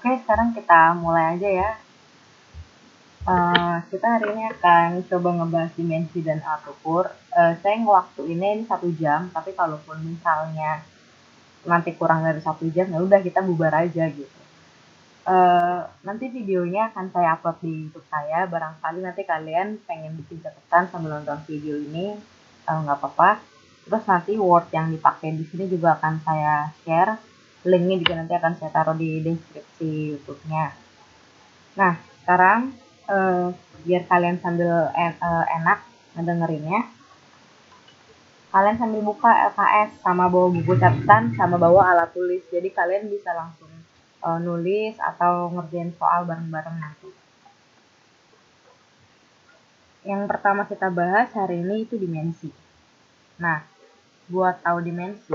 Oke, sekarang kita mulai aja ya. Kita hari ini akan coba ngebahas dimensi dan alat ukur. Saya ngewaktuinnya ini 1 jam, tapi kalaupun misalnya nanti kurang dari 1 jam, ya udah kita bubar aja gitu. Nanti videonya akan saya upload di YouTube saya. Barangkali nanti kalian pengen bikin catatan sambil nonton video ini, nggak apa-apa. Terus nanti Word yang dipakai di sini juga akan saya share. Linknya juga nanti akan saya taruh di deskripsi YouTube-nya. Nah, sekarang biar kalian sambil enak ngedengerinnya, kalian sambil buka LKS sama bawa buku catatan sama bawa alat tulis. Jadi kalian bisa langsung nulis atau ngerjain soal bareng-bareng nanti. Yang pertama kita bahas hari ini itu dimensi. Nah, buat tahu dimensi,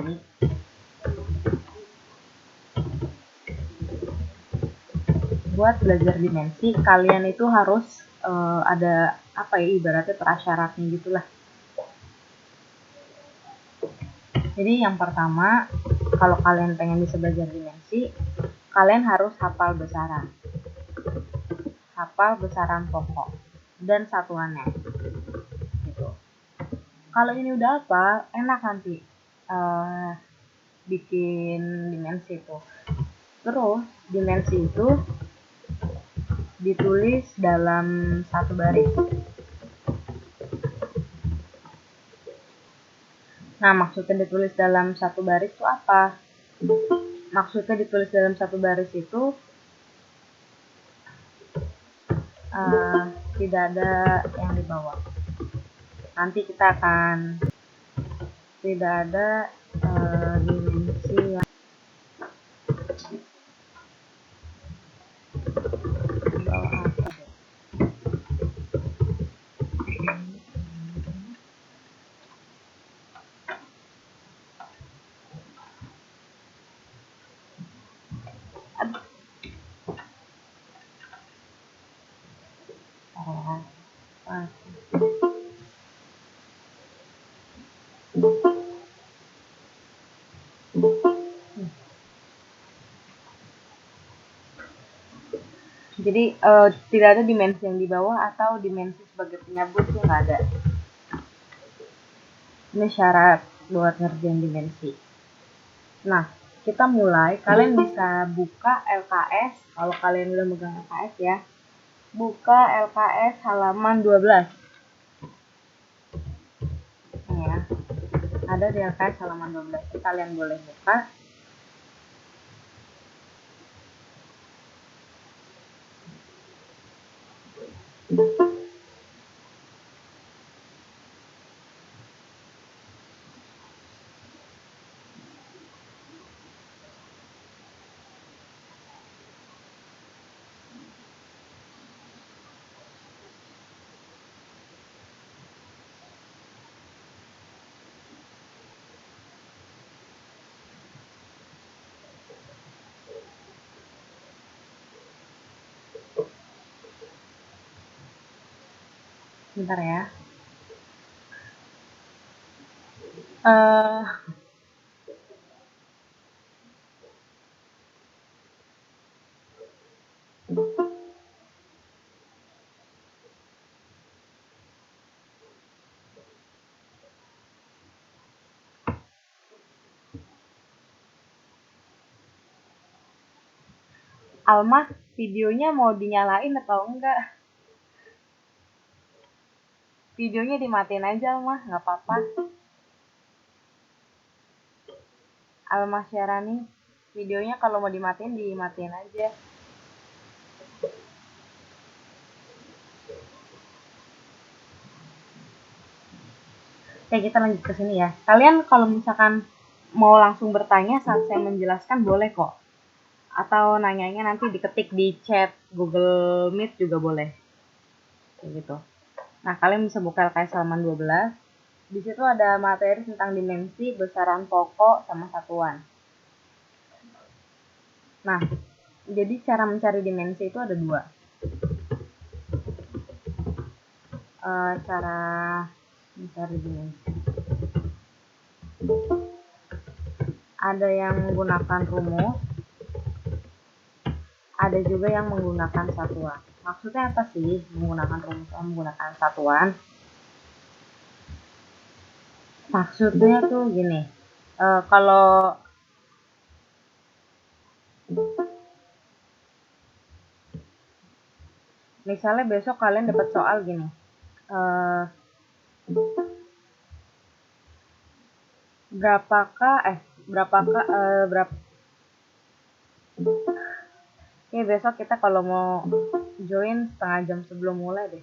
buat belajar dimensi kalian itu harus ada apa ya, ibaratnya prasyaratnya gitulah. Jadi yang pertama, kalau kalian pengen bisa belajar dimensi, kalian harus hafal besaran. Hafal besaran pokok dan satuannya. Gitu. Kalau ini udah apa, enak nanti bikin dimensi itu. Terus dimensi itu ditulis dalam satu baris. Nah, maksudnya ditulis dalam satu baris itu apa? Maksudnya ditulis dalam satu baris itu tidak ada yang di bawah. Nanti kita akan tidak ada dimensi yang di bawah atas. Jadi tidak ada dimensi yang di bawah atau dimensi sebagai penyebut itu nggak ada. Ini syarat buat ngerjain dimensi. Nah, kita mulai. Kalian bisa buka LKS. Kalau kalian udah megang LKS ya, buka LKS halaman 12. Ini ya, ada di LKS halaman 12. Kalian boleh buka. Bentar ya. Alma, videonya mau dinyalain atau enggak? Videonya dimatiin aja, Alma, nggak apa-apa. Alma Syarani, videonya kalau mau dimatiin aja. Oke, kita lanjut ke sini ya. Kalian kalau misalkan mau langsung bertanya saat saya menjelaskan boleh kok. Atau nanyanya nanti diketik di chat Google Meet juga boleh. Kayak gitu. Nah, kalian bisa buka LKS halaman 12. Di situ ada materi tentang dimensi, besaran pokok, sama satuan. Nah, jadi cara mencari dimensi itu ada 2. Cara mencari dimensi. Ada yang menggunakan rumus, ada juga yang menggunakan satuan. Maksudnya apa sih menggunakan rumus menggunakan satuan? Maksudnya tuh gini, kalau misalnya besok kalian dapat soal gini, eh, berapakah berapa besok kita kalau mau join setengah jam sebelum mulai deh.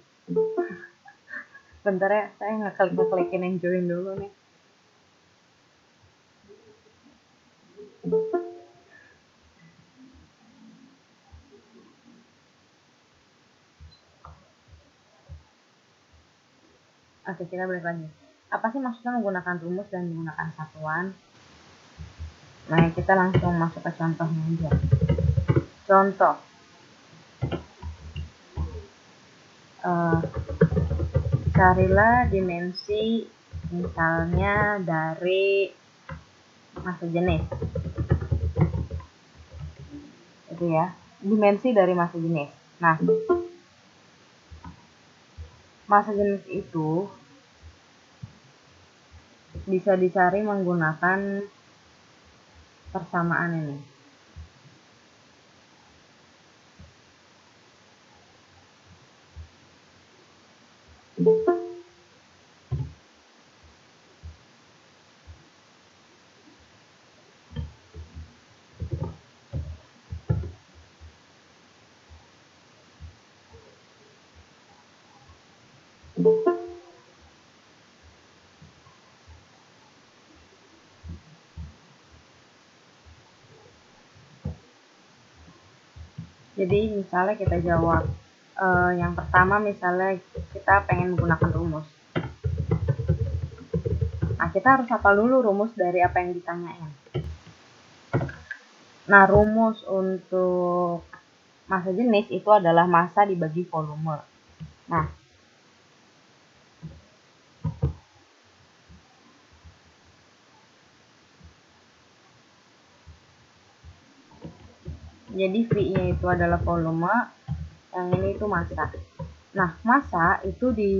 Bentar ya, saya ngeklikin yang join dulu nih. Oke, kita balik lagi. Apa sih maksudnya menggunakan rumus dan menggunakan satuan? Nah, kita langsung masuk ke contohnya aja. Contoh. Carilah dimensi misalnya dari massa jenis. Itu ya, dimensi dari massa jenis. Nah, massa jenis itu bisa dicari menggunakan persamaan ini. Jadi misalnya kita jawab yang pertama, misalnya kita pengen menggunakan rumus. Nah, kita harus hafal dulu rumus dari apa yang ditanyain. Nah, rumus untuk massa jenis itu adalah massa dibagi volume. Nah, jadi V-nya itu adalah volume, yang ini itu massa. Nah, massa itu di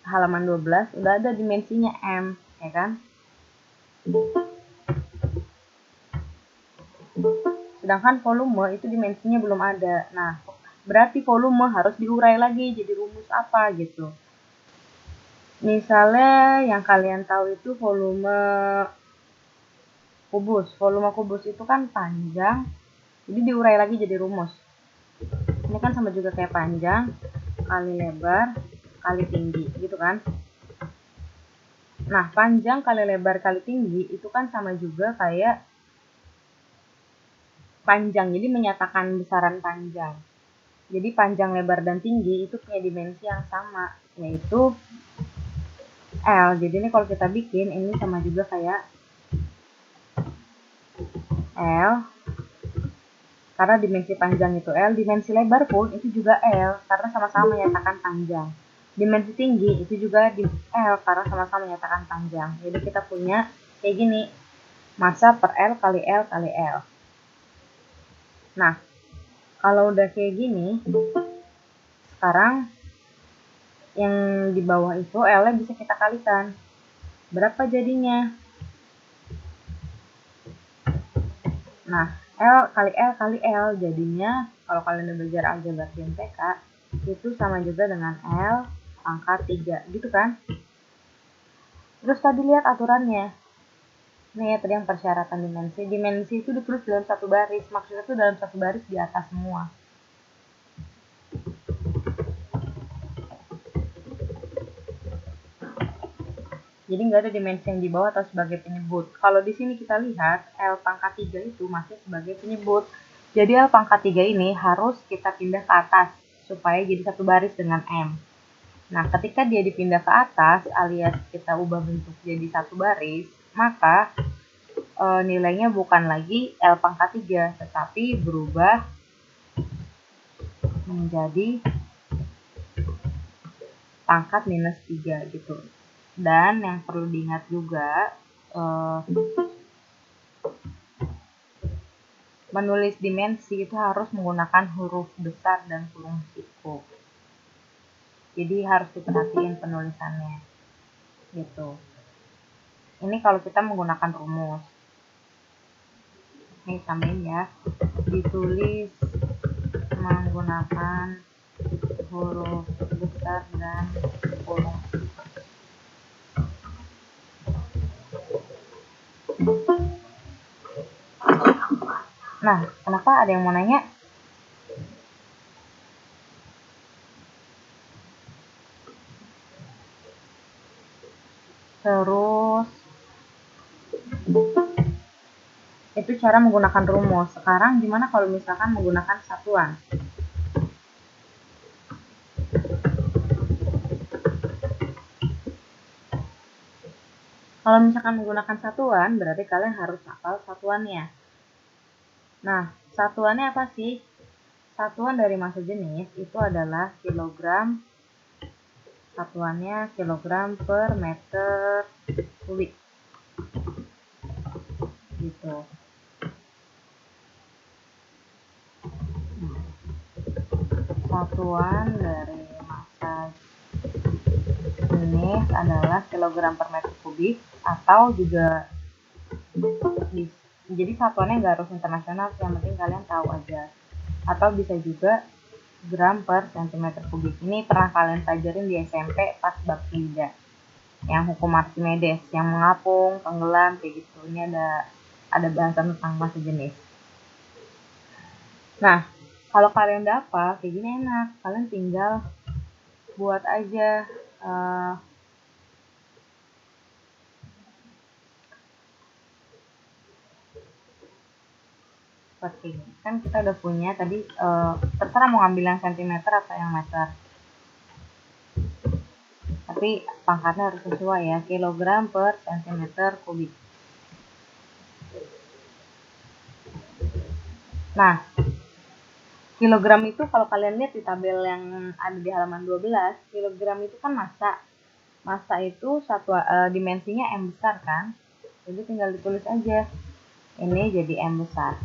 halaman 12 udah ada dimensinya M, ya kan? Sedangkan volume itu dimensinya belum ada. Nah, berarti volume harus diurai lagi jadi rumus apa gitu. Misalnya yang kalian tahu itu volume kubus. Volume kubus itu kan panjang, jadi diurai lagi jadi rumus. Ini kan sama juga kayak panjang kali lebar kali tinggi, gitu kan? Nah, panjang kali lebar kali tinggi itu kan sama juga kayak panjang, jadi menyatakan besaran panjang. Jadi panjang, lebar, dan tinggi itu punya dimensi yang sama, yaitu L. Jadi ini kalau kita bikin, ini sama juga kayak L, karena dimensi panjang itu L, dimensi lebar pun itu juga L, karena sama-sama menyatakan panjang. Dimensi tinggi itu juga di L, karena sama-sama menyatakan panjang. Jadi kita punya kayak gini, massa per L kali L kali L. Nah, kalau udah kayak gini, sekarang yang di bawah itu L-nya bisa kita kalikan. Berapa jadinya? Nah, L kali L jadinya, kalau kalian udah belajar aljabar di MTK, itu sama juga dengan L pangkat 3, gitu kan? Terus tadi lihat aturannya. Nih ya, tadi yang persyaratan dimensi. Dimensi itu ditulis dalam satu baris. Maksudnya itu dalam satu baris di atas semua. Jadi nggak ada dimensi yang di bawah atau sebagai penyebut. Kalau di sini kita lihat L pangkat 3 itu masih sebagai penyebut. Jadi L pangkat 3 ini harus kita pindah ke atas supaya jadi satu baris dengan M. Nah, ketika dia dipindah ke atas alias kita ubah bentuk jadi satu baris, maka nilainya bukan lagi L pangkat 3, tetapi berubah menjadi pangkat minus 3 gitu. Dan yang perlu diingat juga, menulis dimensi itu harus menggunakan huruf besar dan kurung siku. Jadi harus diperhatiin penulisannya. Gitu. Ini kalau kita menggunakan rumus. Ini tambahin ya. Ditulis menggunakan huruf besar dan kurung siku. Nah, kenapa ada yang mau nanya? Terus itu cara menggunakan rumus. Sekarang gimana kalau misalkan menggunakan satuan? Kalau misalkan menggunakan satuan, berarti kalian harus hafal satuannya. Nah, satuannya apa sih? Satuan dari massa jenis itu adalah kilogram. Satuannya kilogram per meter kubik. Gitu. Satuan dari massa jenis adalah kilogram per meter kubik, atau juga jadi satuannya nggak harus internasional, yang penting kalian tahu aja. Atau bisa juga gram per centimeter kubik. Ini pernah kalian pelajarin di SMP pas bab 3 yang hukum Archimedes, yang mengapung, tenggelam, kayak gitu. Ini ada bahasan tentang massa jenis. Nah, kalau kalian dapat kayak gini enak, kalian tinggal buat aja seperti ini. Kan kita udah punya tadi, terserah mau ngambil yang centimeter atau yang meter, tapi pangkatnya harus sesuai ya, kilogram per centimeter kubik. Nah, kilogram itu kalau kalian lihat di tabel yang ada di halaman 12, kilogram itu kan massa. Massa itu dimensinya M besar kan, jadi tinggal ditulis aja ini jadi M besar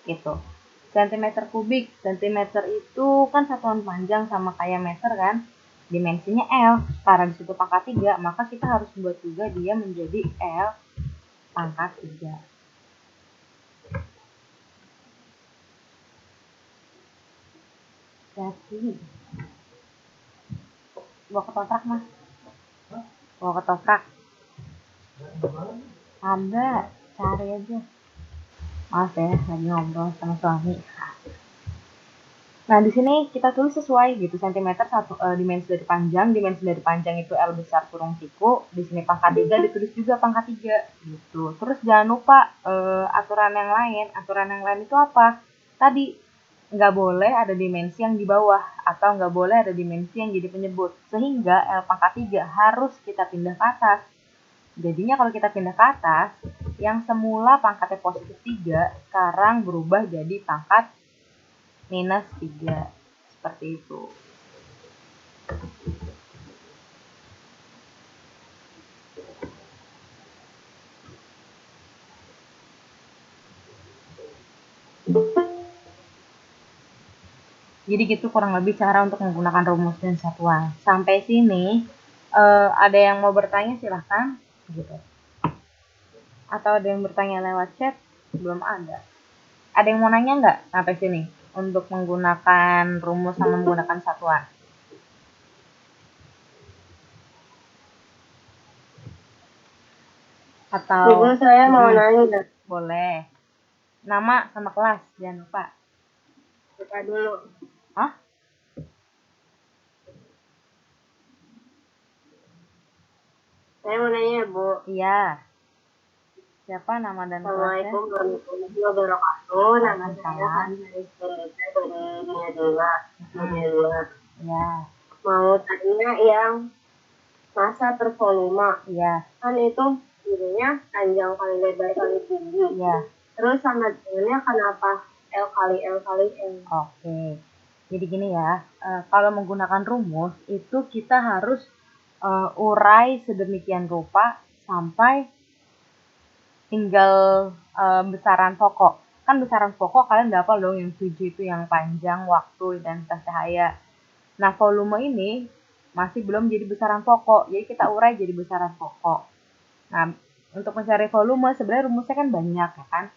gitu. Sentimeter kubik, sentimeter itu kan satuan panjang sama kayak meter kan, dimensinya L, karena disitu pangkat 3, maka kita harus buat juga dia menjadi L pangkat 3. Jadi bawa ketoprak mas, bawa ketoprak ada, cari aja. Maaf ya, lagi ngobrol sama suami. Nah, di sini kita tulis sesuai gitu, centimeter dimensi dari panjang itu L besar kurung siku, di sini pangkat 3 ditulis juga pangkat 3 gitu. Terus jangan lupa aturan yang lain itu apa? Tadi nggak boleh ada dimensi yang di bawah atau nggak boleh ada dimensi yang jadi penyebut, sehingga L pangkat 3 harus kita pindah ke atas. Jadinya kalau kita pindah ke atas, yang semula pangkatnya positif 3 sekarang berubah jadi pangkat minus 3. Seperti itu. Jadi gitu kurang lebih cara untuk menggunakan rumus dan satuan. Sampai sini ada yang mau bertanya silahkan gitu. Atau ada yang bertanya lewat chat? Belum ada. Ada yang mau nanya nggak sampai sini untuk menggunakan rumus sama menggunakan satuan? Atau Ibu saya mau nanya. Boleh. Nama sama kelas jangan lupa. Buka dulu. Hah? Saya mau nanya, Bu. Iya. Siapa nama dan kelasnya? Assalamualaikum warahmatullahi wabarakatuh. Nama saya Haris Pendeta dari Dunia Dewa. Ya. Mau tanya yang massa per volume. Iya. Kan itu jadinya panjang kali lebar kali tinggi. Iya. Terus sama dengannya kenapa L kali L kali L? Oke. Jadi gini ya, kalau menggunakan rumus itu kita harus urai sedemikian rupa sampai tinggal besaran pokok. kan besaran pokok kalian udah hafal dong, yang 7 itu yang panjang, waktu, intensitas cahaya. Nah, volume ini masih belum jadi besaran pokok, jadi kita urai jadi besaran pokok. Nah, untuk mencari volume sebenarnya rumusnya kan banyak ya kan.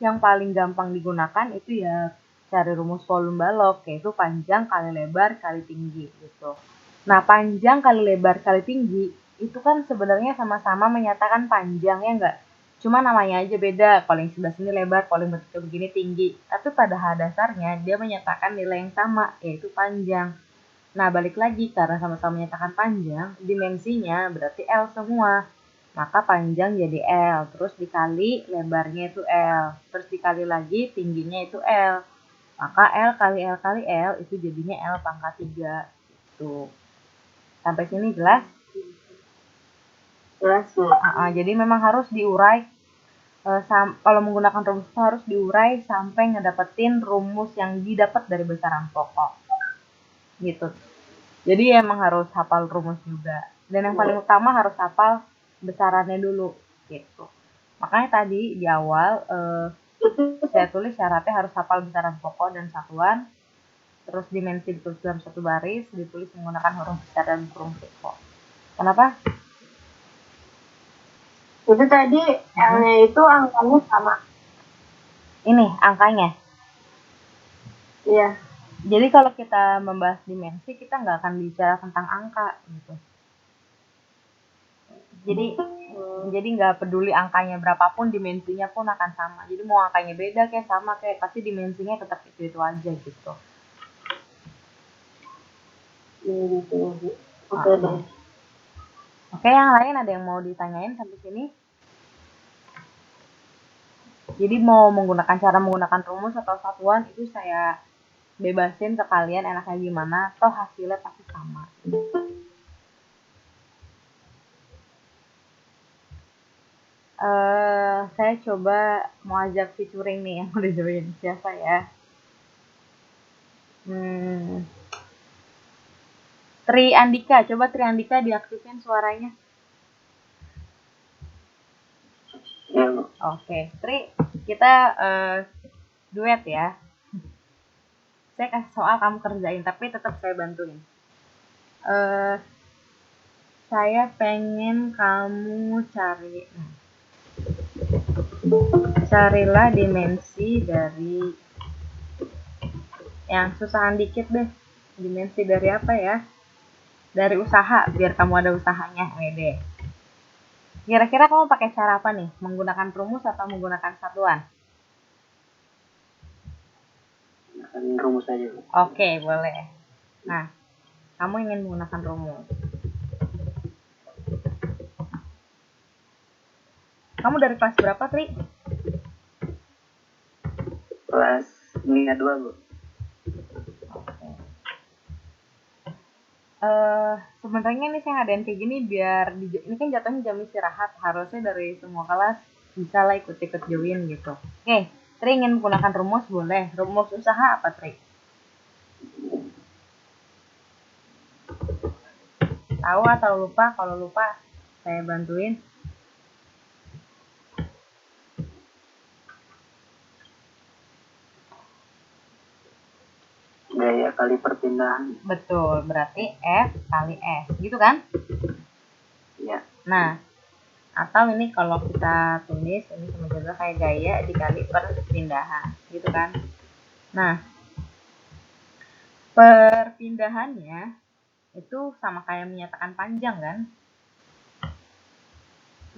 Yang paling gampang digunakan itu ya cari rumus volume balok, yaitu panjang kali lebar kali tinggi gitu. Nah, panjang kali lebar kali tinggi itu kan sebenarnya sama-sama menyatakan panjang, ya enggak? Cuma namanya aja beda, kalau yang sebelah sini lebar, kalau yang bentuknya begini tinggi. Tapi pada dasarnya dia menyatakan nilai yang sama, yaitu panjang. Nah, balik lagi, karena sama-sama menyatakan panjang, dimensinya berarti L semua. Maka panjang jadi L, terus dikali lebarnya itu L, terus dikali lagi tingginya itu L. Maka L kali L kali L itu jadinya L pangkat 3. Gitu. Sampai sini jelas? Jelas, Bu. Jadi memang harus diurai. Kalau menggunakan rumus itu harus diurai sampai ngedapetin rumus yang didapat dari besaran pokok. Gitu. Jadi emang harus hafal rumus juga. Dan yang paling utama harus hafal besarannya dulu. Gitu. Makanya tadi di awal saya tulis syaratnya harus hafal besaran pokok dan satuan. Terus dimensi ditulis dalam satu baris, ditulis menggunakan huruf besar dan huruf kecil. Kenapa? Itu tadi L-nya itu angkanya sama. Ini angkanya. Iya. Jadi kalau kita membahas dimensi, kita nggak akan bicara tentang angka gitu. Jadi nggak peduli angkanya berapapun, dimensinya pun akan sama. Jadi mau angkanya beda kayak sama kayak, pasti dimensinya tetap itu aja gitu. Oke deh. Oke, yang lain ada yang mau ditanyain sampai sini? Jadi mau cara menggunakan rumus atau satuan itu saya bebasin ke kalian enaknya gimana, toh hasilnya pasti sama. Saya coba mau ajak featuring nih yang udah join. Siapa ya? Tri Andika, coba Tri Andika diaktifin suaranya. Ya. Oke, Tri, kita duet ya. Saya kasih soal kamu kerjain, tapi tetap saya bantuin. Saya pengen kamu carilah dimensi dari yang susahan dikit deh. Dimensi dari apa ya? Dari usaha, biar kamu ada usahanya, wede. Kira-kira kamu pakai cara apa nih? Menggunakan rumus atau menggunakan satuan? Menggunakan rumus aja. Oke, boleh. Nah, kamu ingin menggunakan rumus. Kamu dari kelas berapa, Tri? Kelas 2, Bu. Sebenarnya nih saya ngadain kayak gini biar ini kan jatuhnya jam istirahat, harusnya dari semua kelas bisa lah ikut-ikut join gitu. Oke, Tri ingin menggunakan rumus boleh. Rumus usaha apa, Tri? Tahu atau lupa? Kalau lupa saya bantuin. Gaya kali perpindahan. Betul, berarti F kali S, gitu kan? Iya. Nah, atau ini kalau kita tulis ini sama juga kayak gaya dikali perpindahan, gitu kan? Nah, perpindahannya itu sama kayak menyatakan panjang kan?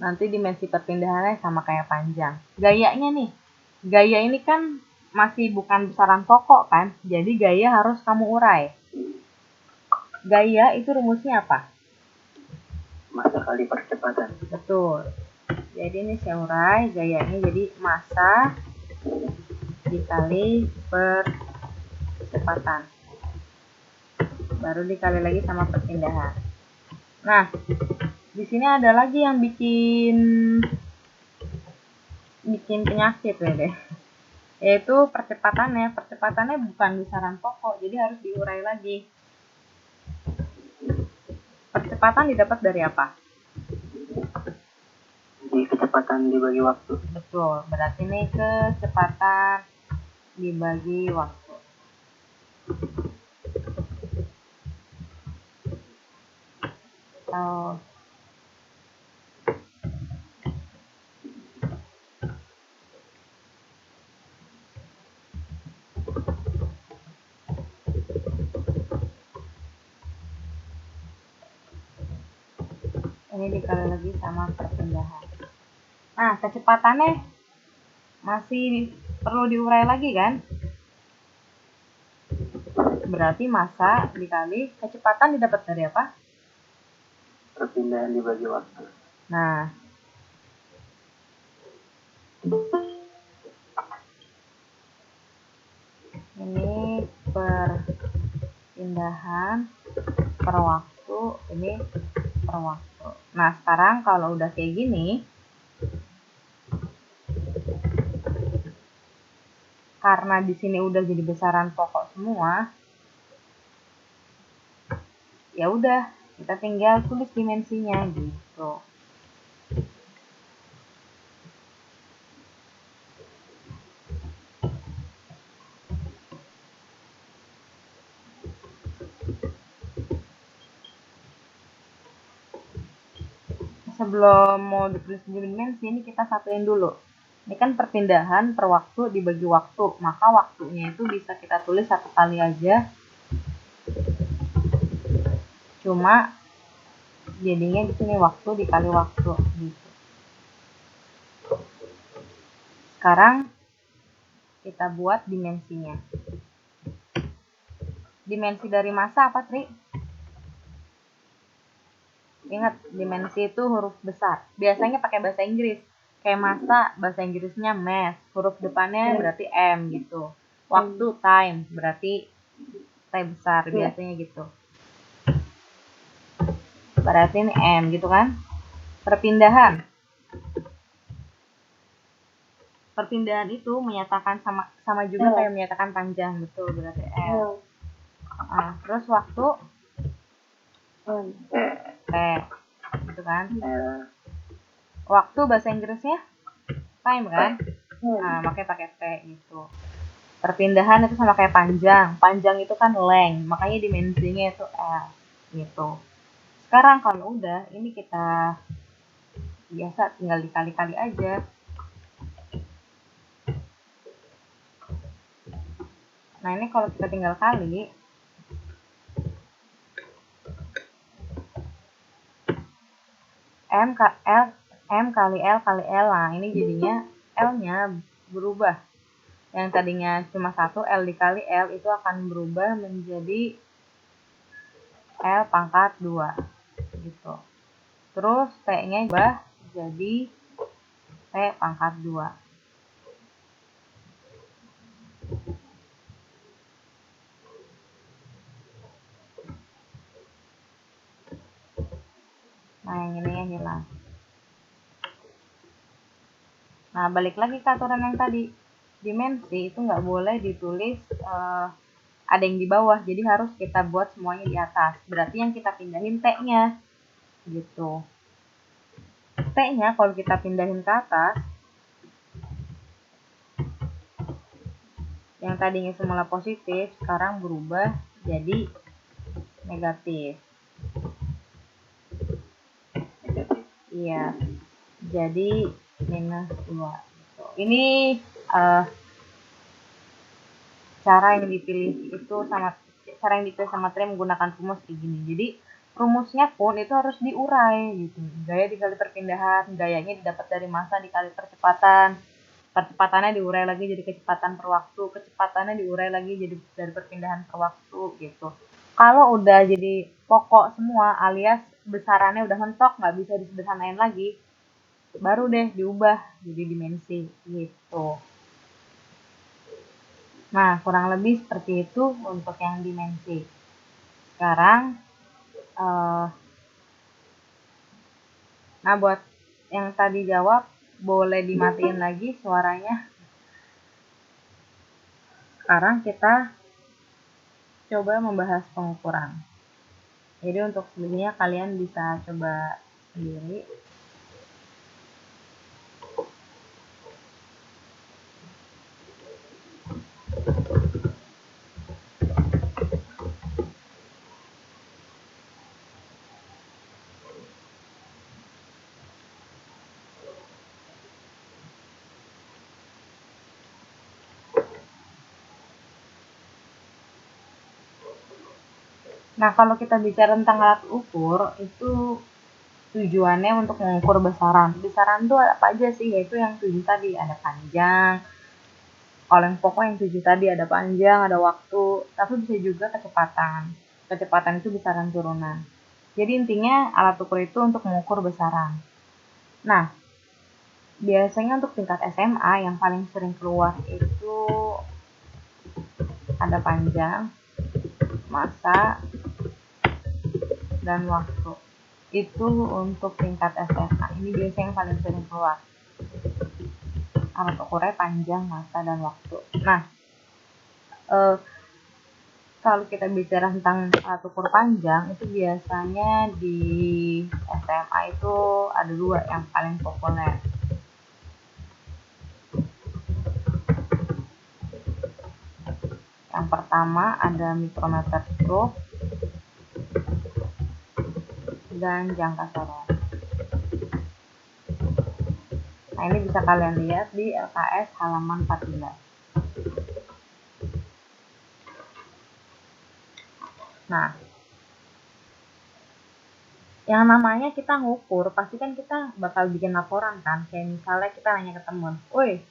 Nanti dimensi perpindahannya sama kayak panjang. Gayanya nih, gaya ini kan masih bukan besaran pokok kan? Jadi gaya harus kamu urai. Gaya itu rumusnya apa? Massa kali percepatan. Betul. Jadi ini saya urai, gayanya jadi massa dikali percepatan. Baru dikali lagi sama perpindahan. Nah, di sini ada lagi yang bikin penyakit deh. Yaitu percepatannya. Percepatannya bukan besaran pokok, jadi harus diurai lagi. Percepatan didapat dari apa? Jadi kecepatan kecepatan dibagi waktu. Betul, berarti ini kecepatan dibagi waktu. Atau ini dikali lagi sama perpindahan. Nah, kecepatannya masih perlu diurai lagi kan? Berarti massa dikali kecepatan didapat dari apa? Perpindahan dibagi waktu. Nah, ini perpindahan per waktu, ini per waktu. Nah, sekarang kalau udah kayak gini, karena di sini udah jadi besaran pokok semua, ya udah kita tinggal tulis dimensinya gitu. Sebelum mau ditulis dimensi, ini kita satuin dulu. Ini kan perpindahan per waktu dibagi waktu, maka waktunya itu bisa kita tulis satu kali aja. Cuma jadinya di sini waktu dikali waktu gitu. Sekarang kita buat dimensinya. Dimensi dari massa apa, Tri? Ingat, dimensi itu huruf besar. Biasanya pakai bahasa Inggris. Kayak massa, bahasa Inggrisnya mass. Huruf depannya berarti M gitu. Waktu, time, berarti T besar. Biasanya gitu. Berarti ini M gitu kan. Perpindahan. Perpindahan itu menyatakan sama juga kayak menyatakan panjang. Betul, berarti L. Nah, terus waktu T gitu kan. Waktu bahasa Inggrisnya time kan. Nah, makanya pakai T gitu. Perpindahan itu sama kayak panjang. Panjang itu kan length, makanya dimensinya itu L gitu. Sekarang kalau udah, ini kita biasa tinggal dikali-kali aja. Nah, ini kalau kita tinggal kali, M kali L kali L. Nah, ini jadinya L-nya berubah. Yang tadinya cuma 1, L dikali L itu akan berubah menjadi L pangkat 2 gitu. Terus T-nya berubah jadi T pangkat 2. Nah, yang ini yang hilang. Nah, balik lagi ke aturan yang tadi. Dimensi itu nggak boleh ditulis ada yang di bawah. Jadi harus kita buat semuanya di atas. Berarti yang kita pindahin T-nya. Gitu. T-nya kalau kita pindahin ke atas, yang tadinya semula positif, sekarang berubah jadi negatif. Iya. Jadi minus 2. Ini cara yang dipilih sama Tri menggunakan rumus kayak gini. Jadi rumusnya pun itu harus diurai gitu. Gaya dikali perpindahan, gayanya didapat dari massa dikali percepatan. Percepatannya diurai lagi jadi kecepatan per waktu, kecepatannya diurai lagi jadi dari perpindahan per waktu gitu. Kalau udah jadi pokok semua alias besarannya udah mentok, nggak bisa disederhanain lagi, baru deh diubah jadi dimensi gitu. Nah, kurang lebih seperti itu untuk yang dimensi. Sekarang, nah buat yang tadi jawab, boleh dimatiin lagi suaranya. Sekarang kita coba membahas pengukuran. Jadi untuk selebihnya kalian bisa coba sendiri. Nah, kalau kita bicara tentang alat ukur, itu tujuannya untuk mengukur besaran. Besaran itu apa aja sih? Yaitu yang 7 tadi, ada panjang. Kalau yang pokok yang 7 tadi ada panjang, ada waktu, tapi bisa juga kecepatan. Kecepatan itu besaran turunan. Jadi intinya alat ukur itu untuk mengukur besaran. Nah, biasanya untuk tingkat SMA yang paling sering keluar itu ada panjang, massa, dan waktu. Itu untuk tingkat SMA. Ini biasanya yang paling sering keluar. Alat ukurnya panjang, massa, dan waktu. Nah, kalau kita bicara tentang alat ukur panjang, itu biasanya di SMA itu ada dua yang paling populer. Yang pertama ada micrometer stroke dan jangka sorot. Nah, ini bisa kalian lihat di LKS halaman 14. Nah, yang namanya kita ngukur, pasti kan kita bakal bikin laporan kan. Kayak misalnya kita nanya ke temen, "Woi,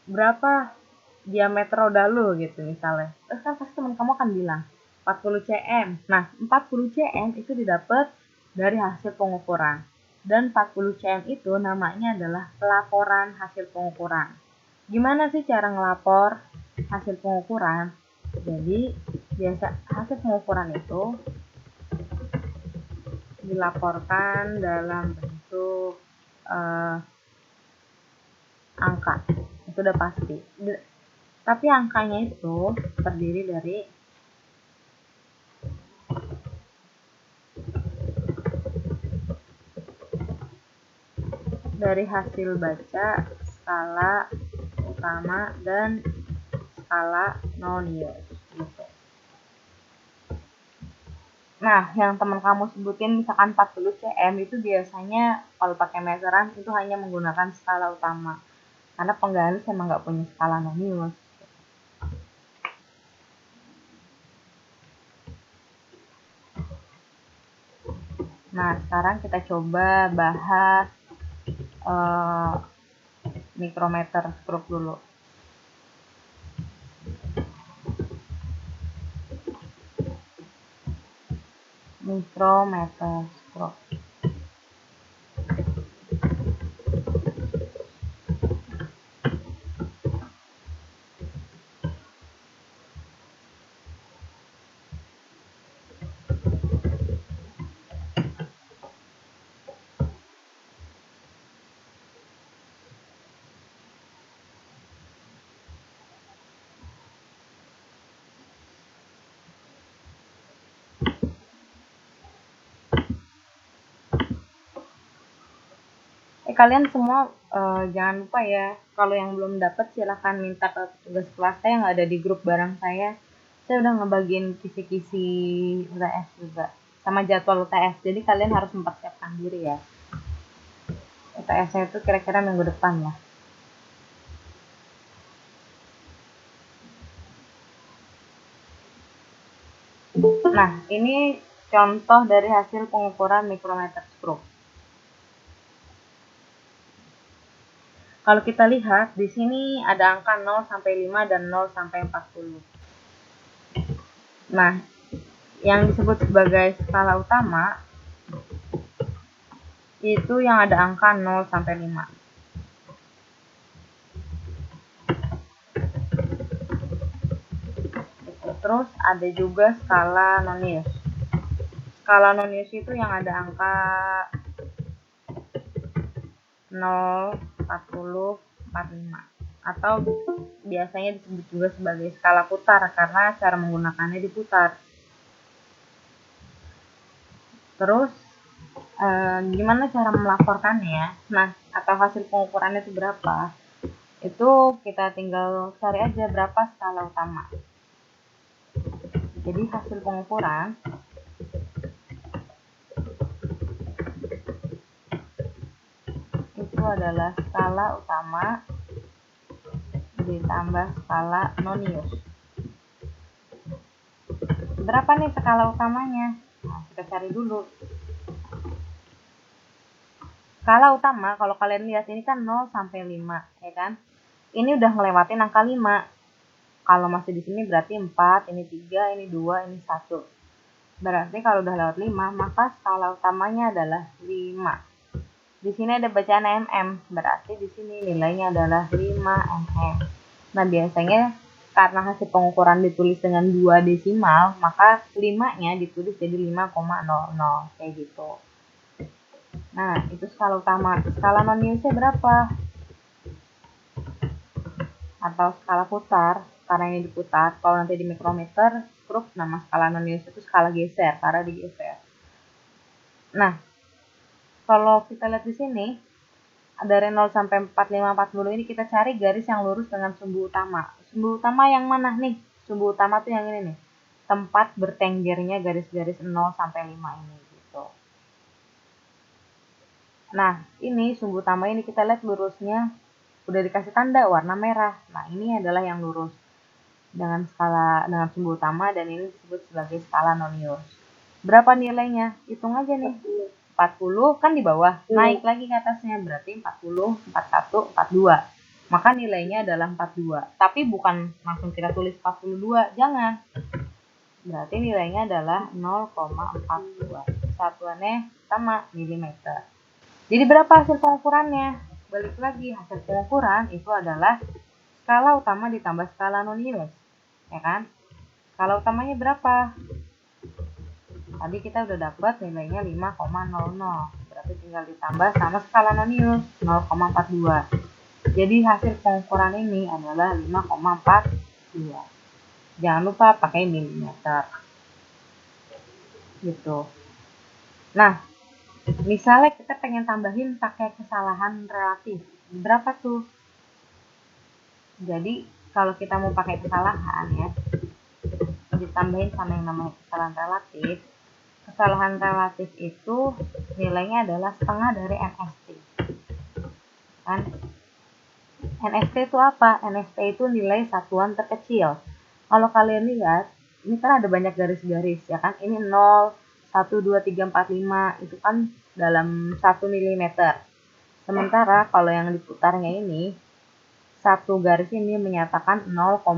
berapa diameter roda lu?" gitu misalnya. Terus kan pasti teman kamu akan bilang 40 cm. Nah, 40 cm itu didapat dari hasil pengukuran. Dan 40 cm itu namanya adalah pelaporan hasil pengukuran. Gimana sih cara ngelapor hasil pengukuran? Jadi, biasa hasil pengukuran itu dilaporkan dalam bentuk angka. Itu udah pasti. Tapi angkanya itu terdiri dari hasil baca, skala utama, dan skala nonius gitu. Nah, yang teman kamu sebutin misalkan 40 cm itu biasanya kalau pakai meteran itu hanya menggunakan skala utama. Karena penggaris emang nggak punya skala nonius. Nah, sekarang kita coba bahas mikrometer stroke dulu. Mikrometer stroke. Kalian semua jangan lupa ya, kalau yang belum dapat silahkan minta ke tugas kelas saya yang ada di grup bareng saya. Saya udah ngebagiin kisi-kisi UTS juga sama jadwal UTS, jadi kalian harus mempersiapkan diri ya. UTS-nya itu kira-kira minggu depan lah. Nah, ini contoh dari hasil pengukuran mikrometer stroke. Kalau kita lihat di sini ada angka 0 sampai 5 dan 0 sampai 40. Nah, yang disebut sebagai skala utama itu yang ada angka 0 sampai 5. Terus ada juga skala nonius. Skala nonius itu yang ada angka 0, 40, 45. Atau biasanya disebut juga sebagai skala putar karena cara menggunakannya diputar. Terus gimana cara melaporkannya? Nah, atau hasil pengukurannya itu berapa? Itu kita tinggal cari aja berapa skala utama. Jadi hasil pengukuran itu adalah skala utama ditambah skala nonius. Berapa nih skala utamanya? Nah, kita cari dulu. Skala utama, kalau kalian lihat ini kan 0 sampai 5, ya kan? Ini udah ngelewatin angka 5. Kalau masih di sini berarti 4, ini 3, ini 2, ini 1. Berarti kalau udah lewat 5, maka skala utamanya adalah 5. Di sini ada bacaan mm, berarti di sini nilainya adalah 5 mm. Nah, biasanya karena hasil pengukuran ditulis dengan 2 desimal, maka 5-nya ditulis jadi 5,00 kayak gitu. Nah, itu skala utama. Skala non-Newsnya berapa? Atau skala putar, karena ini diputar. Kalau nanti di mikrometer, stroke nama skala non-News itu skala geser, karena digeser. Nah, kalau kita lihat di sini, dari 0 sampai 45, 40 ini kita cari garis yang lurus dengan sumbu utama. Sumbu utama yang mana nih? Sumbu utama tuh yang ini nih. Tempat bertenggernya garis-garis 0 sampai 5 ini gitu. Nah, ini sumbu utama ini kita lihat lurusnya udah dikasih tanda warna merah. Nah, ini adalah yang lurus dengan sumbu utama, dan ini disebut sebagai skala non-News. Berapa nilainya? Hitung aja nih. 40 kan di bawah, naik lagi ke atasnya, berarti 40, 41, 42. Maka nilainya adalah 42. Tapi bukan langsung kita tulis 42, jangan. Berarti nilainya adalah 0,42. Satuannya sama, milimeter. Jadi berapa hasil pengukurannya? Balik lagi, hasil pengukuran itu adalah skala utama ditambah skala non-News, ya kan? Skala utamanya berapa? Tadi kita udah dapat nilainya 5,00. Berarti tinggal ditambah sama skala non-News 0,42. Jadi hasil pengukuran ini adalah 5,42. Jangan lupa pakai milimeter. Gitu. Nah, misalnya kita pengen tambahin pakai kesalahan relatif. Berapa tuh? Jadi kalau kita mau pakai kesalahan ya, ditambahin sama yang namanya kesalahan relatif. Kesalahan relatif itu nilainya adalah setengah dari NST. Kan? NST itu apa? NST itu nilai satuan terkecil. Kalau kalian lihat, ini kan ada banyak garis-garis ya kan? Ini 0, 1, 2, 3, 4, 5 itu kan dalam 1 mm. Sementara kalau yang diputarnya ini, satu garis ini menyatakan 0,01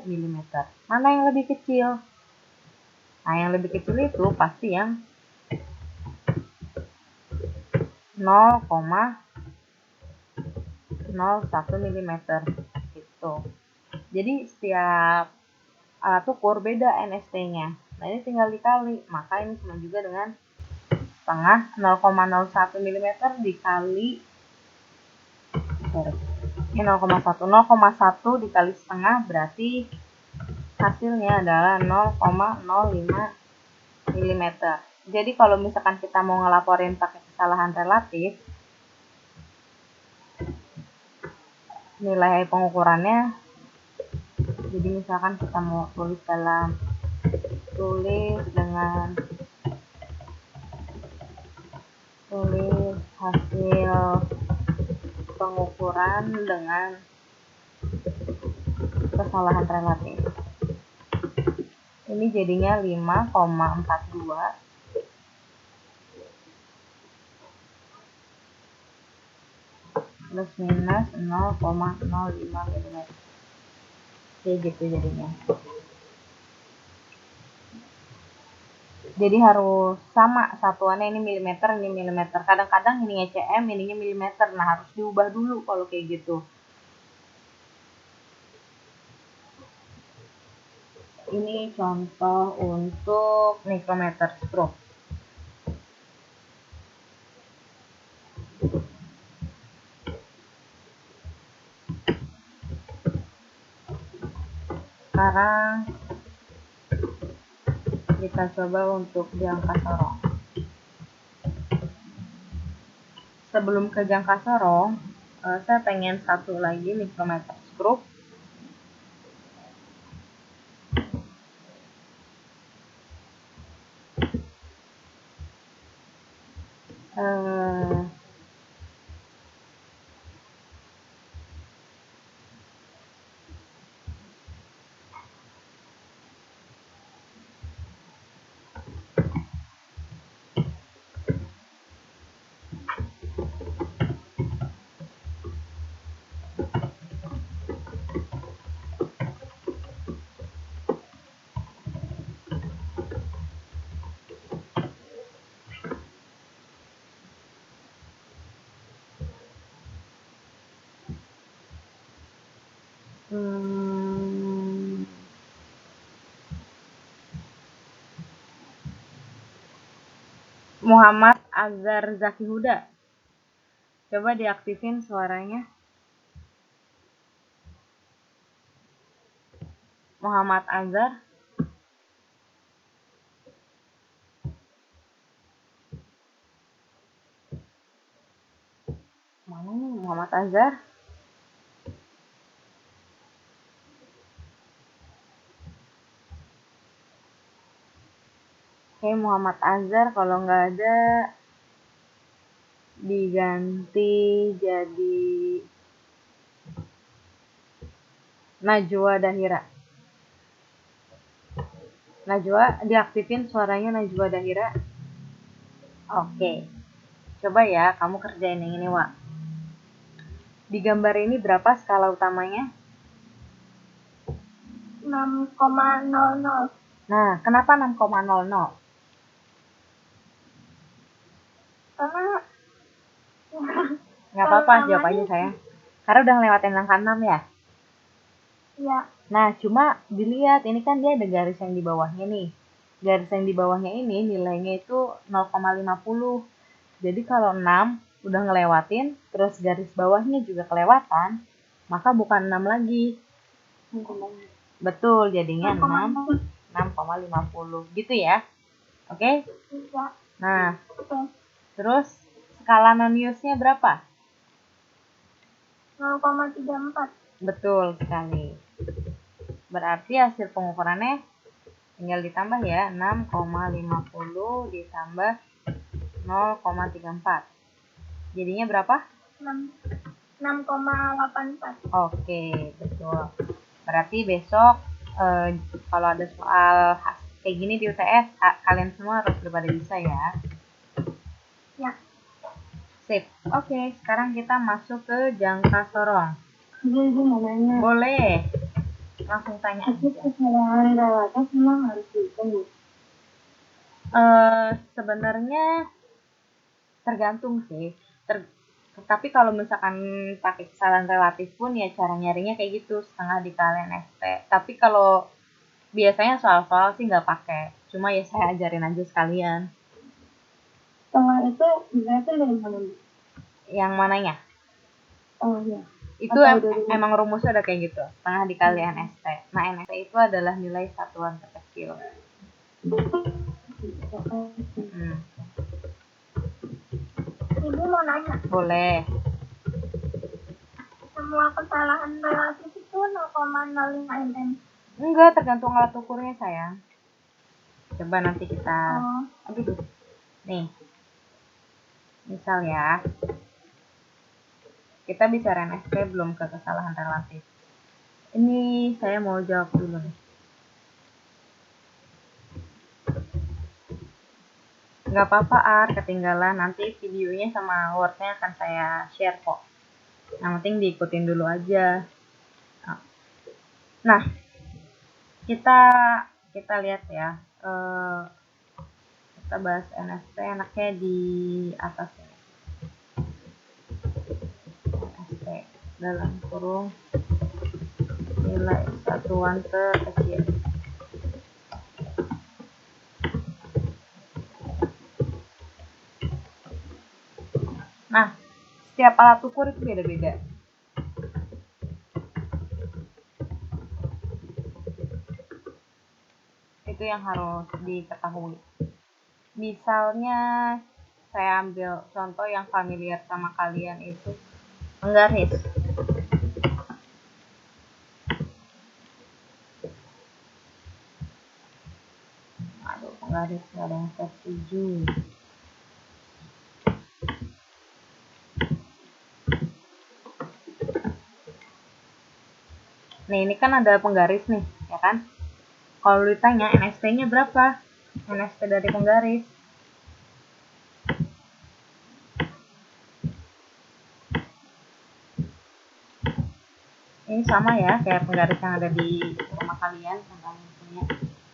mm. Mana yang lebih kecil? Nah, yang lebih kecil itu pasti yang 0,01 mm gitu. Jadi setiap alat ukur beda NST-nya. Nah, ini tinggal dikali, maka ini sama juga dengan setengah 0,01 mm dikali ini 0,1 dikali setengah, berarti hasilnya adalah 0,05 mm. Jadi kalau misalkan kita mau ngelaporin pakai kesalahan relatif, nilai pengukurannya, jadi misalkan kita mau tulis hasil pengukuran dengan kesalahan relatif. Ini jadinya 5,42 plus minus 0,05 mm. Kayak gitu jadinya. Jadi harus sama satuannya, ini milimeter, ini milimeter. Kadang-kadang ininya cm, ininya milimeter. Nah, harus diubah dulu kalau kayak gitu. Ini contoh untuk mikrometer stroke. Sekarang kita coba untuk jangka sorong. Sebelum ke jangka sorong, saya pengen satu lagi mikrometer stroke. Muhammad Azhar Zaki Huda. Coba diaktifin suaranya. Muhammad Azhar. Mana nih Muhammad Azhar? Oke, Muhammad Azhar kalau nggak ada diganti jadi Najwa Dahira. Najwa, diaktifin suaranya Najwa Dahira. Oke. Coba ya, kamu kerjain yang ini, Wak. Di gambar ini berapa skala utamanya? 6,00. Nah, kenapa 6,00? Karena Nggak apa-apa, jawab aja saya. Karena udah ngelewatin angka 6 ya? Ya. Nah, cuma dilihat, ini kan dia ada garis yang di bawahnya nih. Garis yang di bawahnya ini nilainya itu 0,50. Jadi kalau 6 udah ngelewatin, terus garis bawahnya juga kelewatan, maka bukan 6 lagi. Betul, jadinya 6,50 gitu ya. Oke? Ya. Nah, terus skala noniusnya berapa? 0,34. Betul sekali. Berarti hasil pengukurannya tinggal ditambah ya, 6,50 ditambah 0,34. Jadinya berapa? 6,84. Oke, betul. Berarti besok kalau ada soal kayak gini di UTS, kalian semua harus pada bisa ya. Ya. Sip. Oke, sekarang kita masuk ke jangka sorong. Jadi mau nanya. Boleh. Langsung tanya aja. Kesalahan relatif memang harus dihitung. Sebenarnya tergantung sih. Tapi kalau misalkan pakai kesalahan relatif pun ya cara nyarinya kayak gitu, setengah dikaliin ST. Tapi kalau biasanya soal-soal sih nggak pakai. Cuma ya saya ajarin aja sekalian. Setengah itu berarti dari mana? Yang mananya? Oh iya. Itu emang rumusnya ada kayak gitu, setengah dikali NST. Nah, NST itu adalah nilai satuan terkecil. Ibu mau nanya. Boleh. Semua kesalahan relatif itu 0,05 mm. Enggak, tergantung alat ukurnya sayang. Coba nanti kita aduh. Nih. Misal ya. Kita bicara NST belum ke kesalahan relatif. Ini saya mau jawab dulu nih. Nggak apa-apa Ar, ketinggalan. Nanti videonya sama Word-nya akan saya share kok. Yang penting diikutin dulu aja. Nah, kita lihat ya. Kita bahas NST enaknya di atas ini. NST dalam kurung nilai satuan terkecil. Nah, setiap alat ukur itu beda-beda. Itu yang harus diketahui. Misalnya saya ambil contoh yang familiar sama kalian itu penggaris. Aduh, penggaris nggak ada yang saya setuju. Nih, ini kan ada penggaris nih, ya kan? Kalau ditanya NST-nya berapa? NST dari penggaris. Ini sama ya, kayak penggaris yang ada di rumah kalian, yang kalian punya.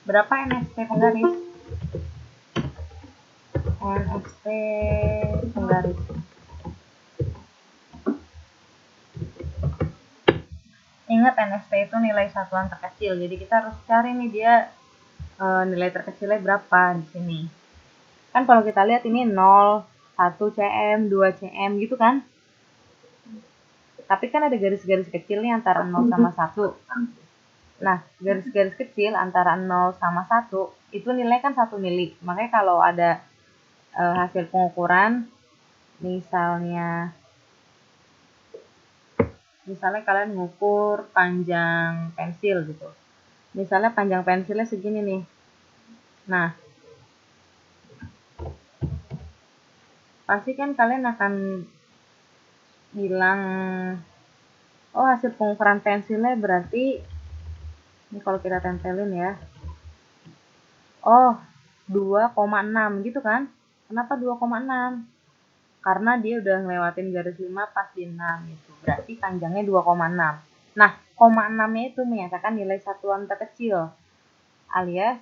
Berapa NST penggaris? NST penggaris. ingat NST itu nilai satuan terkecil, jadi kita harus cari nih dia nilai terkecilnya berapa di sini. Kan kalau kita lihat ini 0, 1 cm, 2 cm gitu kan. Tapi kan ada garis-garis kecil nih antara 0 sama 1. Nah, garis-garis kecil antara 0 sama 1 itu nilai kan 1 mili. Makanya kalau ada hasil pengukuran, misalnya kalian ngukur panjang pensil gitu. Misalnya panjang pensilnya segini nih. Nah, pasti kan kalian akan bilang, oh hasil pengukuran pensilnya berarti, ini kalau kita tempelin ya, oh 2,6 gitu kan. Kenapa 2,6? Karena dia udah ngelewatin garis 5 pas di 6 gitu. Berarti panjangnya 2,6. Nah, 0,6-nya itu menyatakan nilai satuan terkecil. Alias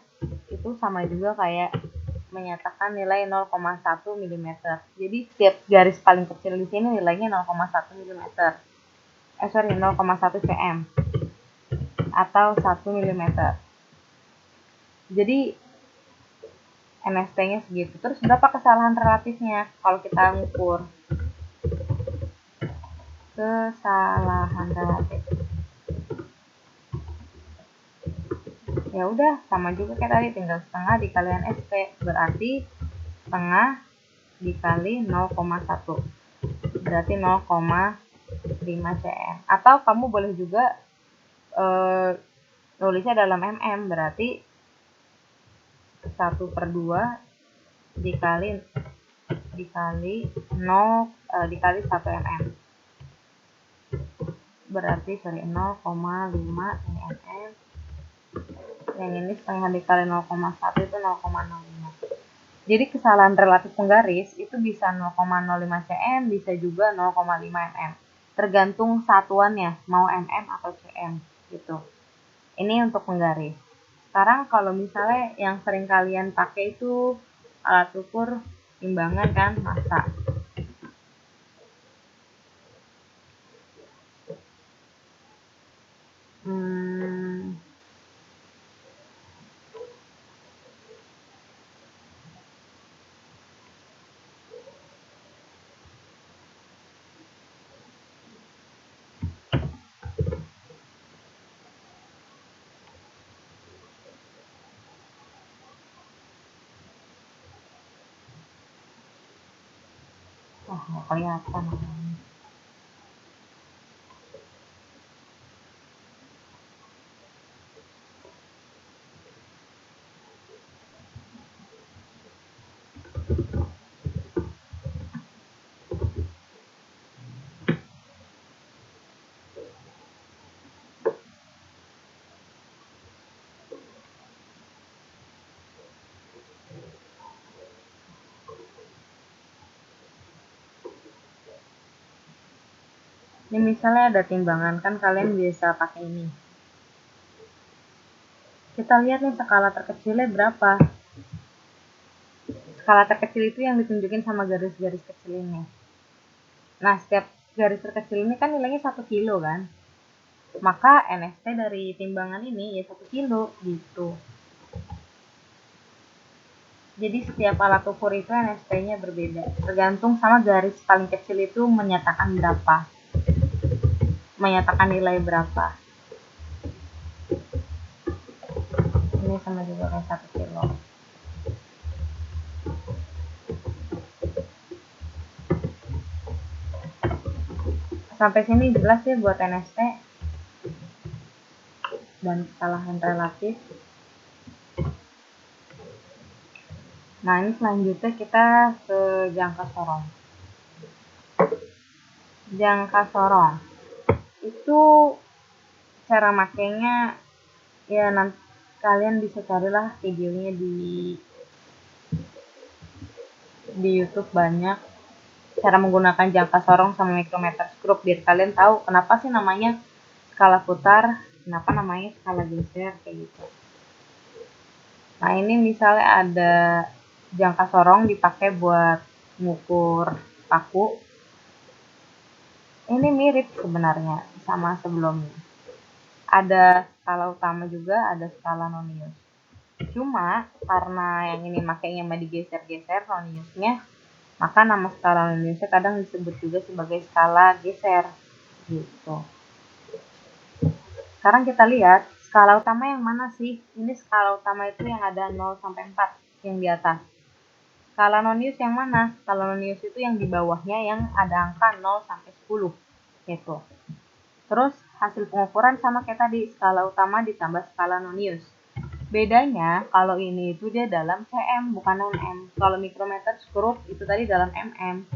itu sama juga kayak menyatakan nilai 0,1 mm. Jadi setiap garis paling kecil di sini nilainya 0,1 mm. 0,1 cm atau 1 mm. Jadi NST-nya segitu. Terus berapa kesalahan relatifnya kalau kita ngukur? Kesalahan relatif. Ya udah, sama juga kayak tadi, tinggal setengah dikalikan ST, berarti setengah dikali 0,1 berarti 0,5 cm. Atau kamu boleh juga nulisnya dalam mm, berarti 1/2 dikali 0 dikali 1 mm, berarti 0,5 ini mm, yang ini setengah dikali 0,1 itu 0,05. Jadi kesalahan relatif penggaris itu bisa 0,05 cm, bisa juga 0,5 mm. Tergantung satuannya, mau mm atau cm gitu. Ini untuk penggaris. Sekarang kalau misalnya yang sering kalian pakai itu alat ukur timbangan kan, massa. Wah, nggak kelihatan. Ini misalnya ada timbangan, kan kalian biasa pakai ini. Kita lihat nih skala terkecilnya berapa. Skala terkecil itu yang ditunjukin sama garis-garis kecil ini. Nah, setiap garis terkecil ini kan nilainya 1 kilo kan. Maka NST dari timbangan ini ya 1 kilo gitu. Jadi setiap alat ukur itu NST-nya berbeda. Tergantung sama garis paling kecil itu menyatakan berapa. Menyatakan nilai berapa. Ini sama juga kayak 1 kilo. Sampai sini jelas ya buat NST dan kesalahan relatif. Nah, ini selanjutnya kita ke jangka sorong. Jangka sorong itu cara makainya ya nanti kalian bisa carilah videonya di YouTube, banyak cara menggunakan jangka sorong sama micrometer screw biar kalian tahu kenapa sih namanya skala putar, kenapa namanya skala geser kayak gitu. Nah, ini misalnya ada jangka sorong dipakai buat ngukur paku. Ini mirip sebenarnya sama sebelumnya. ada skala utama juga, ada skala nonius. Cuma karena yang ini makanya mah digeser-geser noniusnya, maka nama skala noniusnya kadang disebut juga sebagai skala geser gitu. Sekarang kita lihat skala utama yang mana sih? Ini skala utama itu yang ada 0 sampai 4 yang di atas. Skala nonius yang mana? Skala nonius itu yang di bawahnya yang ada angka 0 sampai 10 gitu. Terus hasil pengukuran sama kayak tadi, skala utama ditambah skala nonius. Bedanya kalau ini itu dia dalam cm bukan mm. Kalau mikrometer skrup itu tadi dalam mm.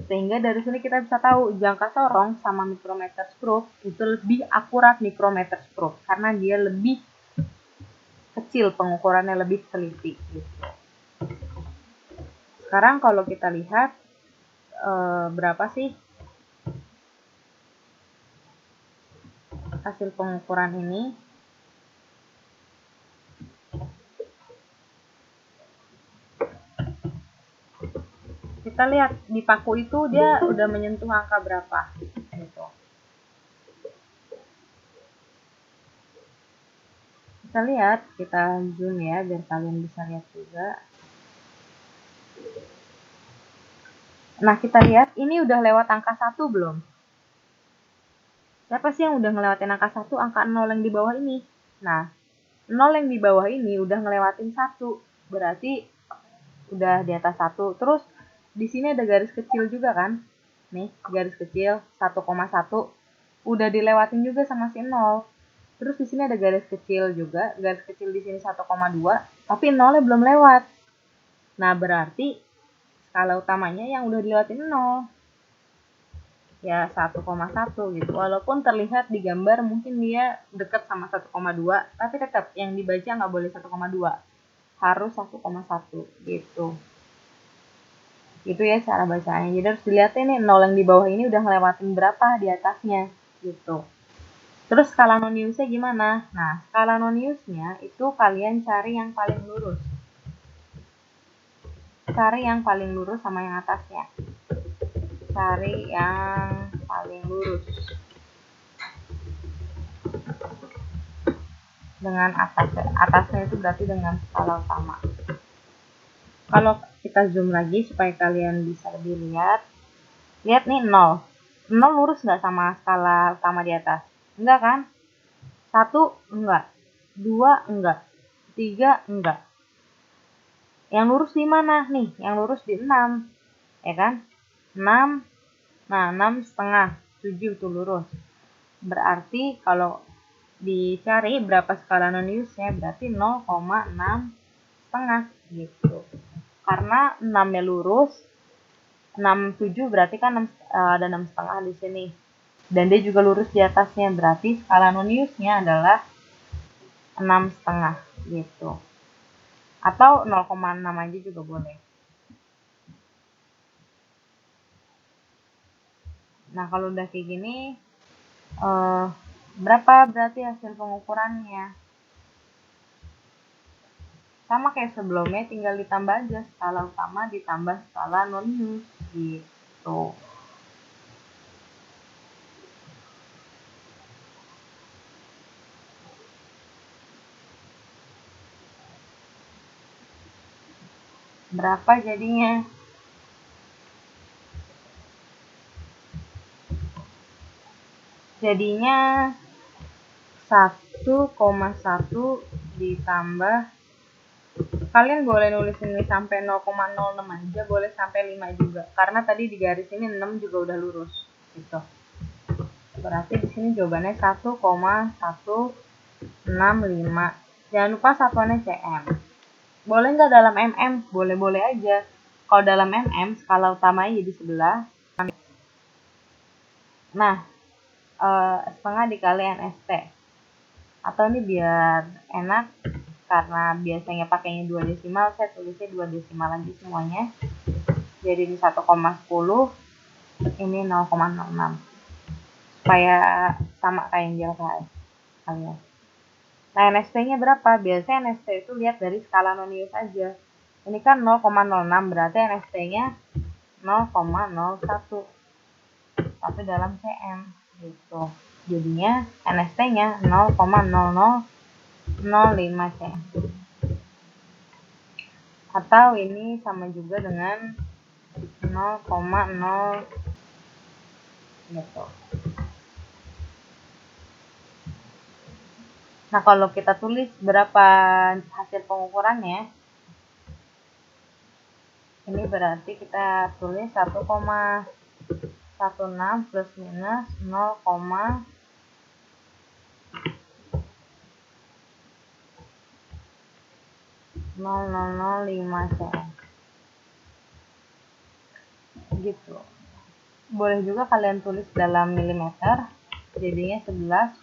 Sehingga dari sini kita bisa tahu jangka sorong sama mikrometer skrup itu lebih akurat mikrometer skrup karena dia lebih kecil, pengukurannya lebih teliti gitu. Sekarang kalau kita lihat berapa sih hasil pengukuran ini? Kita lihat di paku itu dia udah menyentuh angka berapa gitu. Kita lihat, kita zoom ya biar kalian bisa lihat juga. Nah, kita lihat ini udah lewat angka 1 belum? Siapa sih yang udah ngelewatin angka 1? Angka 0 yang di bawah ini. Nah, 0 yang di bawah ini udah ngelewatin 1. Berarti udah di atas 1. Terus di sini ada garis kecil juga kan? Nih, garis kecil 1,1 udah dilewatin juga sama si 0. Terus di sini ada garis kecil juga, garis kecil di sini 1,2, tapi 0-nya belum lewat. Nah, berarti skala utamanya yang udah dilewatin 0. Ya 1,1 gitu. Walaupun terlihat di gambar mungkin dia dekat sama 1,2, tapi tetap yang dibaca nggak boleh 1,2. Harus 1,1 gitu. Itu ya cara bacanya. Jadi harus dilihat ini 0 yang di bawah ini udah ngelewatin berapa di atasnya gitu. Terus skala noniusnya gimana? Nah, skala noniusnya itu kalian cari yang paling lurus. Cari yang paling lurus sama yang atasnya. Cari yang paling lurus. Dengan atasnya itu berarti dengan skala utama. Kalau kita zoom lagi supaya kalian bisa lebih lihat. Lihat nih 0. 0 lurus nggak sama skala utama di atas? Enggak kan? 1 enggak. 2 enggak. 3 enggak. Yang lurus di mana nih? Yang lurus di 6. Ya kan? 6. Nah, 6,5. 7 itu lurus. Berarti kalau dicari berapa skala noniusnya, berarti 0,6,5 gitu. Karena 6-nya lurus, 6,7 berarti kan ada 6,5 di sini. Dan dia juga lurus di atasnya, berarti skala noniusnya adalah 6,5 gitu. Atau 0,6 aja juga boleh. Nah, kalau udah kayak gini, berapa berarti hasil pengukurannya? Sama kayak sebelumnya, tinggal ditambah aja skala utama ditambah skala nonius gitu. Berapa jadinya? Jadinya 1,1 ditambah, kalian boleh nulis ini sampai 0,06 aja, boleh sampai 5 juga. Karena tadi di garis ini 6 juga udah lurus gitu. Berarti di sini jawabannya 1,165. Jangan lupa satuannya cm. Boleh nggak dalam mm? Boleh-boleh aja. Kalau dalam mm, skala utamanya jadi sebelah. Nah, setengah dikali NST. Atau ini biar enak, karena biasanya pakainya 2 desimal, saya tulisnya 2 desimal lagi semuanya. Jadi ini 1,10, ini 0,06. Supaya sama kayak yang jelas kalian. Nah, NST-nya berapa? Biasanya NST itu lihat dari skala nonius aja. Ini kan 0,06, berarti NST-nya 0,01. Tapi dalam cm gitu. Jadinya NST-nya 0,0005 cm. Atau ini sama juga dengan 0,0 gitu. Nah, kalau kita tulis berapa hasil pengukurannya, ini berarti kita tulis 1,16 plus minus 0,0005 cm. Gitu. Boleh juga kalian tulis dalam milimeter, jadinya 11,6.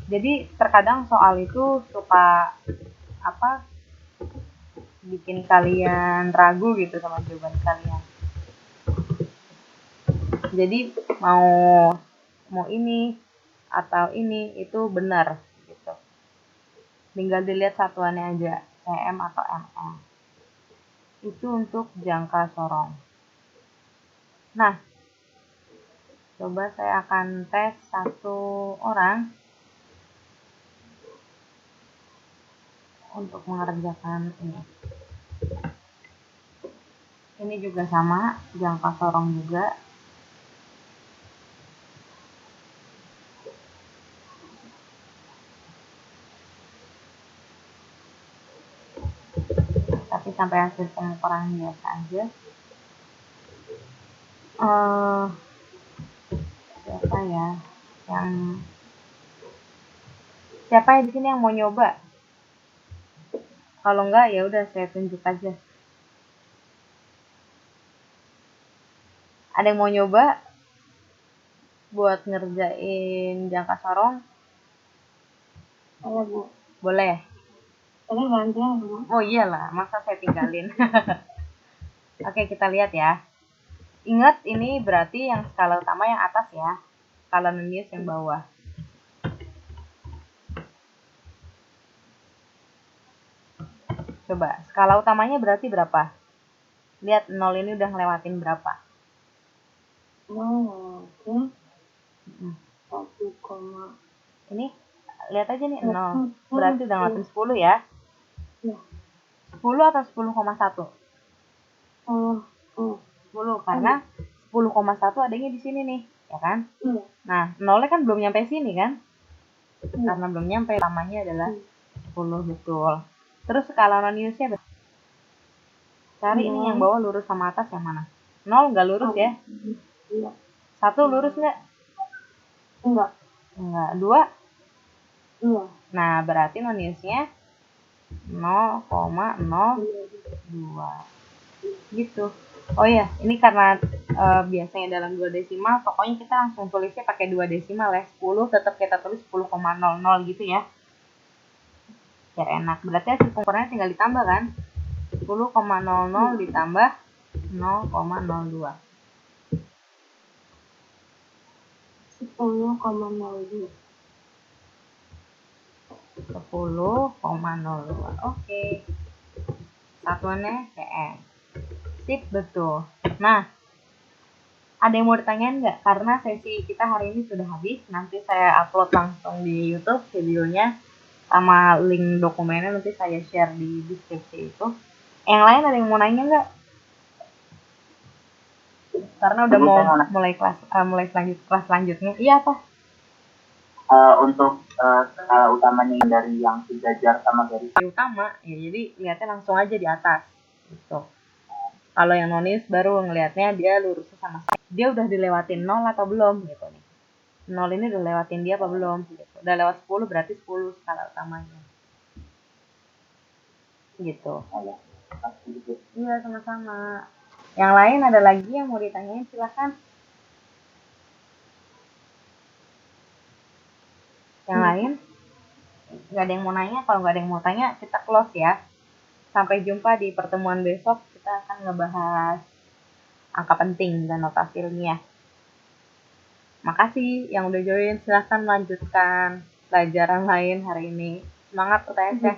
Jadi terkadang soal itu suka bikin kalian ragu gitu sama jawaban kalian. Jadi mau ini atau ini itu benar gitu. Tinggal dilihat satuannya aja, cm atau mm. Itu untuk jangka sorong. Nah, coba saya akan tes satu orang untuk mengerjakan ini. Ini juga sama, jangka sorong juga. Tapi sampai hasil pengukuran biasa aja. Siapa ya di sini yang mau nyoba? Kalau enggak ya udah saya tunjuk aja. Ada yang mau nyoba buat ngerjain jangka sorong? Boleh, Bu. Boleh. Tapi gantian, Bu. Oh iyalah, masa saya tinggalin. Oke, kita lihat ya. Ingat, ini berarti yang skala utama yang atas ya. Skala Nonius yang bawah. Coba, skala utamanya berarti berapa? Lihat, 0 ini udah ngelewatin berapa? 0, oke. 1, ini lihat aja nih, 0. Berarti udah ngelewatin 10 ya? Ya. 10 atau 10,1? 10, karena 10,1 adanya di sini nih, ya kan? Nah, 0-nya kan belum nyampe sini kan? Karena belum nyampe, utamanya adalah 10, betul. Terus skala Noniusnya cari ini yang bawah lurus sama atas yang mana? 0 nggak lurus ya? 1 lurus nggak? Enggak. 2? Iya. Nah, berarti Noniusnya 0,02 gitu. Oh iya, ini karena biasanya dalam 2 desimal, pokoknya kita langsung tulisnya pakai 2 desimal ya. 10 tetap kita tulis 10,00 gitu ya. Biar enak. Berarti hasil pengukurannya tinggal ditambah kan? 10,00 ditambah 0,02. 10,02. 10,02. Oke. Satuannya cm. Sip, betul. Nah, ada yang mau ditanyain nggak? Karena sesi kita hari ini sudah habis. Nanti saya upload langsung di YouTube videonya sama link dokumennya, nanti saya share di deskripsi itu. Yang lain ada yang mau nanya nggak? Karena udah mau mulai kelas selanjutnya. Iya, apa? Untuk skala utamanya dari yang sejajar sama garis utama ya, jadi lihatnya langsung aja di atas gitu. Kalau yang nonis baru ngelihatnya dia lurusnya sama dia udah dilewatin 0 atau belum gitu nih. 0 ini udah lewatin dia apa belum gitu. Udah lewat 10 berarti 10 skala utamanya gitu. Iya, sama-sama. Yang lain ada lagi yang mau ditanyain, silakan. Yang lain nggak ada yang mau nanya? Kalau nggak ada yang mau tanya, kita close ya. Sampai jumpa di pertemuan besok. Kita akan ngebahas angka penting dan notasi ilmiah. Makasih yang udah join. Silahkan lanjutkan pelajaran lain hari ini. Semangat UTS ya.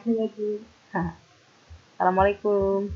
Assalamualaikum.